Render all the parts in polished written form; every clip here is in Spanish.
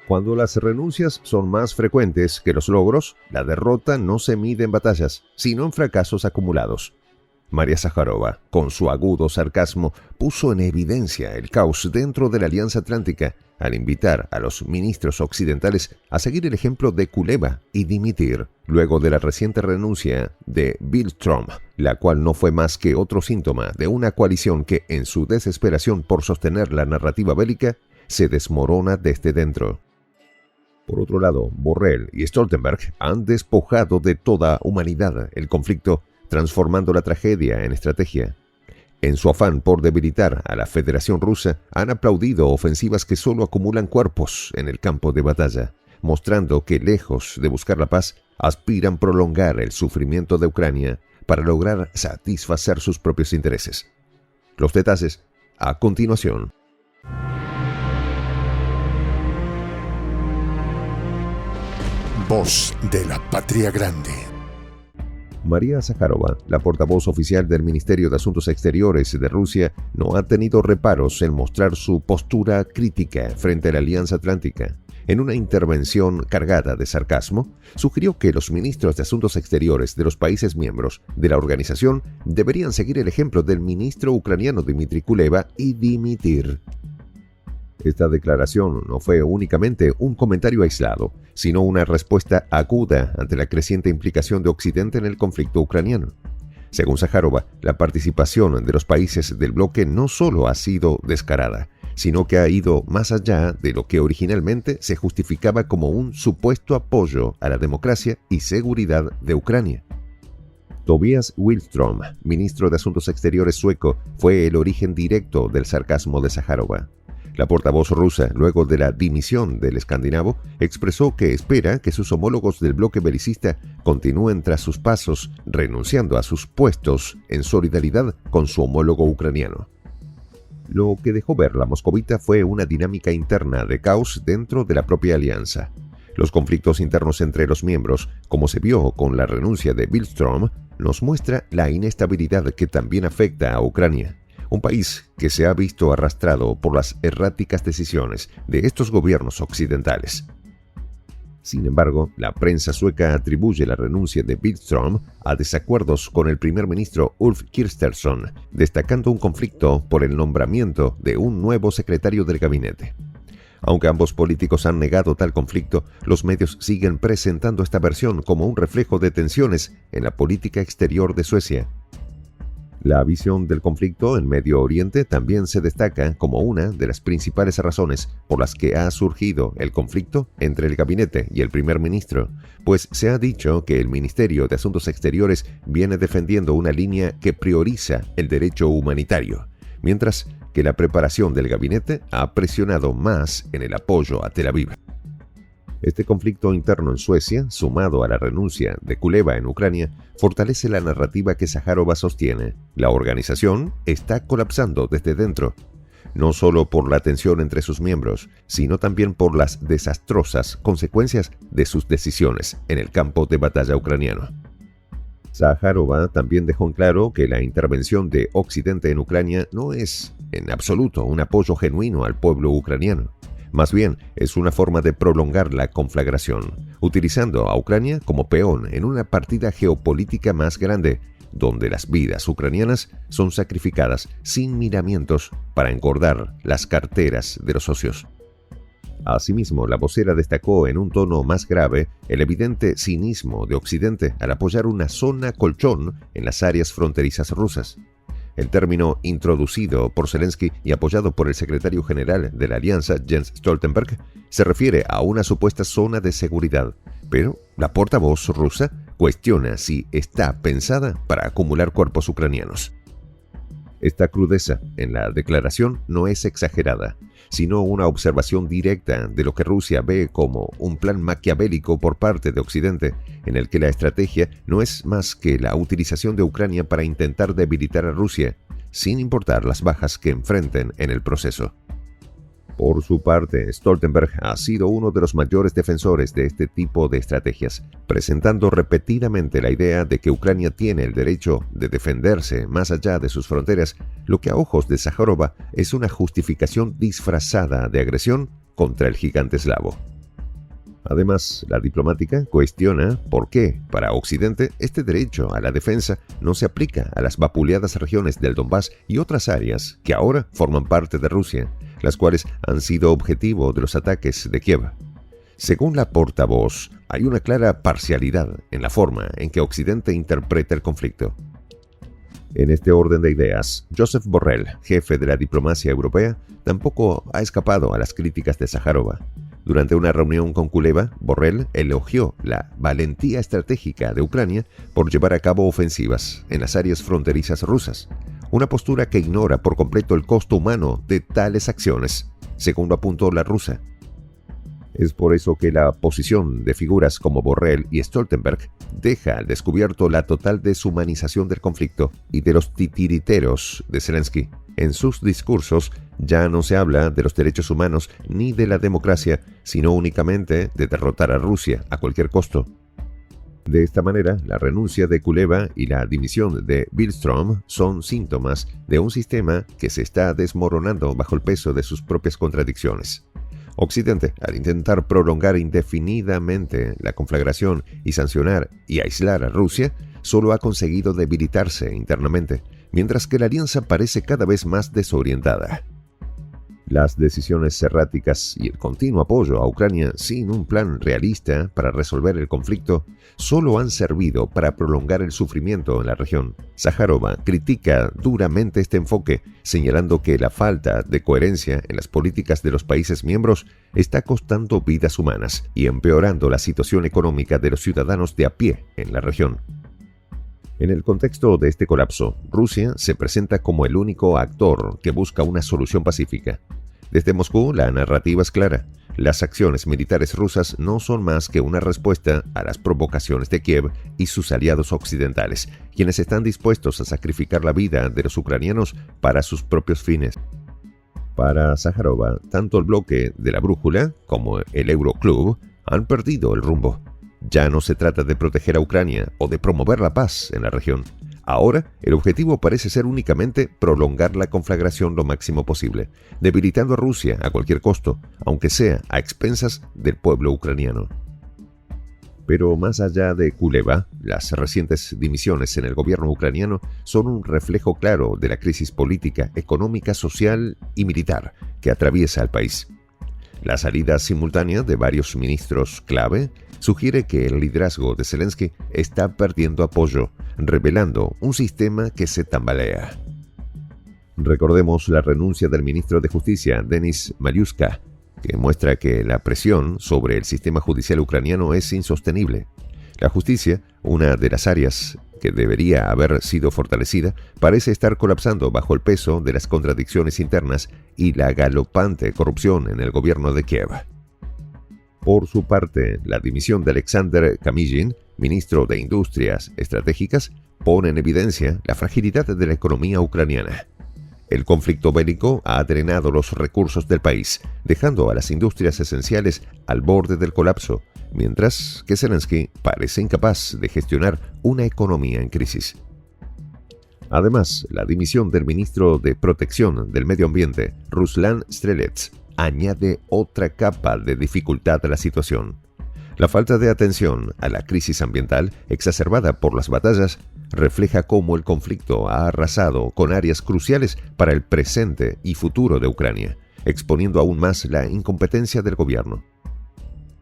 Cuando las renuncias son más frecuentes que los logros, la derrota no se mide en batallas, sino en fracasos acumulados. María Zaharova, con su agudo sarcasmo, puso en evidencia el caos dentro de la Alianza Atlántica al invitar a los ministros occidentales a seguir el ejemplo de Kuleba y dimitir luego de la reciente renuncia de Billström, la cual no fue más que otro síntoma de una coalición que, en su desesperación por sostener la narrativa bélica, se desmorona desde dentro. Por otro lado, Borrell y Stoltenberg han despojado de toda humanidad el conflicto, transformando la tragedia en estrategia. En su afán por debilitar a la Federación Rusa, han aplaudido ofensivas que solo acumulan cuerpos en el campo de batalla, mostrando que, lejos de buscar la paz, aspiran prolongar el sufrimiento de Ucrania para lograr satisfacer sus propios intereses. Los detalles a continuación. Voz de la Patria Grande. María Zaharova, la portavoz oficial del Ministerio de Asuntos Exteriores de Rusia, no ha tenido reparos en mostrar su postura crítica frente a la Alianza Atlántica. En una intervención cargada de sarcasmo, sugirió que los ministros de Asuntos Exteriores de los países miembros de la organización deberían seguir el ejemplo del ministro ucraniano Dmitry Kuleba y dimitir. Esta declaración no fue únicamente un comentario aislado, sino una respuesta aguda ante la creciente implicación de Occidente en el conflicto ucraniano. Según Zaharova, la participación de los países del bloque no solo ha sido descarada, sino que ha ido más allá de lo que originalmente se justificaba como un supuesto apoyo a la democracia y seguridad de Ucrania. Tobias Billström, ministro de Asuntos Exteriores sueco, fue el origen directo del sarcasmo de Zaharova. La portavoz rusa, luego de la dimisión del escandinavo, expresó que espera que sus homólogos del bloque belicista continúen tras sus pasos, renunciando a sus puestos en solidaridad con su homólogo ucraniano. Lo que dejó ver la moscovita fue una dinámica interna de caos dentro de la propia alianza. Los conflictos internos entre los miembros, como se vio con la renuncia de Billström, nos muestra la inestabilidad que también afecta a Ucrania. Un país que se ha visto arrastrado por las erráticas decisiones de estos gobiernos occidentales. Sin embargo, la prensa sueca atribuye la renuncia de Billström a desacuerdos con el primer ministro Ulf Kristersson, destacando un conflicto por el nombramiento de un nuevo secretario del gabinete. Aunque ambos políticos han negado tal conflicto, los medios siguen presentando esta versión como un reflejo de tensiones en la política exterior de Suecia. La visión del conflicto en Medio Oriente también se destaca como una de las principales razones por las que ha surgido el conflicto entre el gabinete y el primer ministro, pues se ha dicho que el Ministerio de Asuntos Exteriores viene defendiendo una línea que prioriza el derecho humanitario, mientras que la preparación del gabinete ha presionado más en el apoyo a Tel Aviv. Este conflicto interno en Suecia, sumado a la renuncia de Kuleba en Ucrania, fortalece la narrativa que Zaharova sostiene. La organización está colapsando desde dentro, no solo por la tensión entre sus miembros, sino también por las desastrosas consecuencias de sus decisiones en el campo de batalla ucraniano. Zaharova también dejó en claro que la intervención de Occidente en Ucrania no es, en absoluto, un apoyo genuino al pueblo ucraniano. Más bien, es una forma de prolongar la conflagración, utilizando a Ucrania como peón en una partida geopolítica más grande, donde las vidas ucranianas son sacrificadas sin miramientos para engordar las carteras de los socios. Asimismo, la vocera destacó en un tono más grave el evidente cinismo de Occidente al apoyar una zona colchón en las áreas fronterizas rusas. El término introducido por Zelensky y apoyado por el secretario general de la alianza, Jens Stoltenberg, se refiere a una supuesta zona de seguridad, pero la portavoz rusa cuestiona si está pensada para acumular cuerpos ucranianos. Esta crudeza en la declaración no es exagerada, sino una observación directa de lo que Rusia ve como un plan maquiavélico por parte de Occidente, en el que la estrategia no es más que la utilización de Ucrania para intentar debilitar a Rusia, sin importar las bajas que enfrenten en el proceso. Por su parte, Stoltenberg ha sido uno de los mayores defensores de este tipo de estrategias, presentando repetidamente la idea de que Ucrania tiene el derecho de defenderse más allá de sus fronteras, lo que a ojos de Zaharova es una justificación disfrazada de agresión contra el gigante eslavo. Además, la diplomática cuestiona por qué, para Occidente, este derecho a la defensa no se aplica a las vapuleadas regiones del Donbass y otras áreas que ahora forman parte de Rusia, las cuales han sido objetivo de los ataques de Kiev. Según la portavoz, hay una clara parcialidad en la forma en que Occidente interpreta el conflicto. En este orden de ideas, Josep Borrell, jefe de la diplomacia europea, tampoco ha escapado a las críticas de Zaharova. Durante una reunión con Kuleva, Borrell elogió la valentía estratégica de Ucrania por llevar a cabo ofensivas en las áreas fronterizas rusas, una postura que ignora por completo el costo humano de tales acciones, según lo apuntó la rusa. Es por eso que la posición de figuras como Borrell y Stoltenberg deja al descubierto la total deshumanización del conflicto y de los titiriteros de Zelensky. En sus discursos ya no se habla de los derechos humanos ni de la democracia, sino únicamente de derrotar a Rusia a cualquier costo. De esta manera, la renuncia de Kuleva y la dimisión de Billström son síntomas de un sistema que se está desmoronando bajo el peso de sus propias contradicciones. Occidente, al intentar prolongar indefinidamente la conflagración y sancionar y aislar a Rusia, solo ha conseguido debilitarse internamente, mientras que la alianza parece cada vez más desorientada. Las decisiones erráticas y el continuo apoyo a Ucrania sin un plan realista para resolver el conflicto solo han servido para prolongar el sufrimiento en la región. Zaharova critica duramente este enfoque, señalando que la falta de coherencia en las políticas de los países miembros está costando vidas humanas y empeorando la situación económica de los ciudadanos de a pie en la región. En el contexto de este colapso, Rusia se presenta como el único actor que busca una solución pacífica. Desde Moscú, la narrativa es clara. Las acciones militares rusas no son más que una respuesta a las provocaciones de Kiev y sus aliados occidentales, quienes están dispuestos a sacrificar la vida de los ucranianos para sus propios fines. Para Zaharova, tanto el bloque de la brújula como el Euroclub han perdido el rumbo. Ya no se trata de proteger a Ucrania o de promover la paz en la región. Ahora, el objetivo parece ser únicamente prolongar la conflagración lo máximo posible, debilitando a Rusia a cualquier costo, aunque sea a expensas del pueblo ucraniano. Pero más allá de Kuleva, las recientes dimisiones en el gobierno ucraniano son un reflejo claro de la crisis política, económica, social y militar que atraviesa el país. La salida simultánea de varios ministros clave sugiere que el liderazgo de Zelensky está perdiendo apoyo, revelando un sistema que se tambalea. Recordemos la renuncia del ministro de Justicia, Denis Malyuska, que muestra que la presión sobre el sistema judicial ucraniano es insostenible. La justicia, una de las áreas que debería haber sido fortalecida, parece estar colapsando bajo el peso de las contradicciones internas y la galopante corrupción en el gobierno de Kiev. Por su parte, la dimisión de Alexander Kamyshin, ministro de Industrias Estratégicas, pone en evidencia la fragilidad de la economía ucraniana. El conflicto bélico ha drenado los recursos del país, dejando a las industrias esenciales al borde del colapso, mientras que Zelensky parece incapaz de gestionar una economía en crisis. Además, la dimisión del ministro de Protección del Medio Ambiente, Ruslan Strelets, añade otra capa de dificultad a la situación. La falta de atención a la crisis ambiental, exacerbada por las batallas, refleja cómo el conflicto ha arrasado con áreas cruciales para el presente y futuro de Ucrania, exponiendo aún más la incompetencia del gobierno.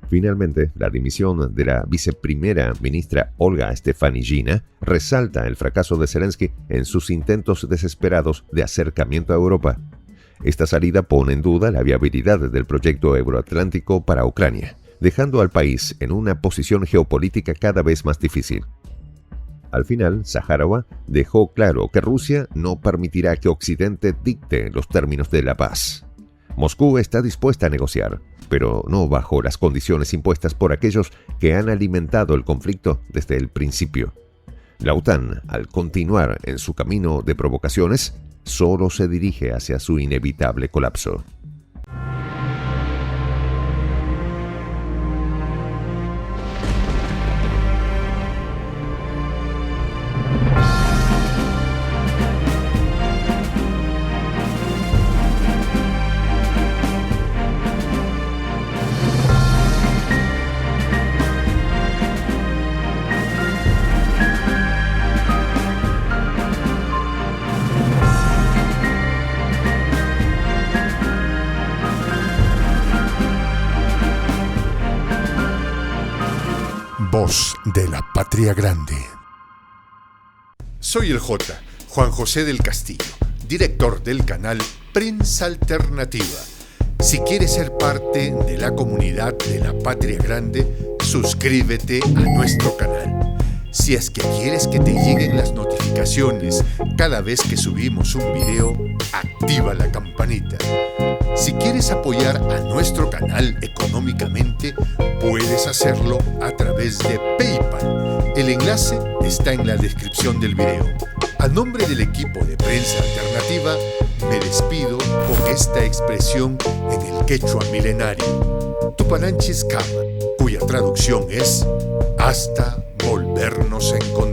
Finalmente, la dimisión de la viceprimera ministra Olga Stefanishyna resalta el fracaso de Zelensky en sus intentos desesperados de acercamiento a Europa. Esta salida pone en duda la viabilidad del proyecto euroatlántico para Ucrania, dejando al país en una posición geopolítica cada vez más difícil. Al final, Zaharova dejó claro que Rusia no permitirá que Occidente dicte los términos de la paz. Moscú está dispuesta a negociar, pero no bajo las condiciones impuestas por aquellos que han alimentado el conflicto desde el principio. La OTAN, al continuar en su camino de provocaciones, solo se dirige hacia su inevitable colapso. Voz de la Patria Grande. Soy el J, Juan José del Castillo, director del canal Prensa Alternativa. Si quieres ser parte de la comunidad de la Patria Grande, suscríbete a nuestro canal. Si es que quieres que te lleguen las notificaciones cada vez que subimos un video, activa la campanita. Si quieres apoyar a nuestro canal económicamente, puedes hacerlo a través de PayPal. El enlace está en la descripción del video. A nombre del equipo de Prensa Alternativa, me despido con esta expresión en el quechua milenario, Tupananchis Kama, cuya traducción es hasta volvernos a encontrar.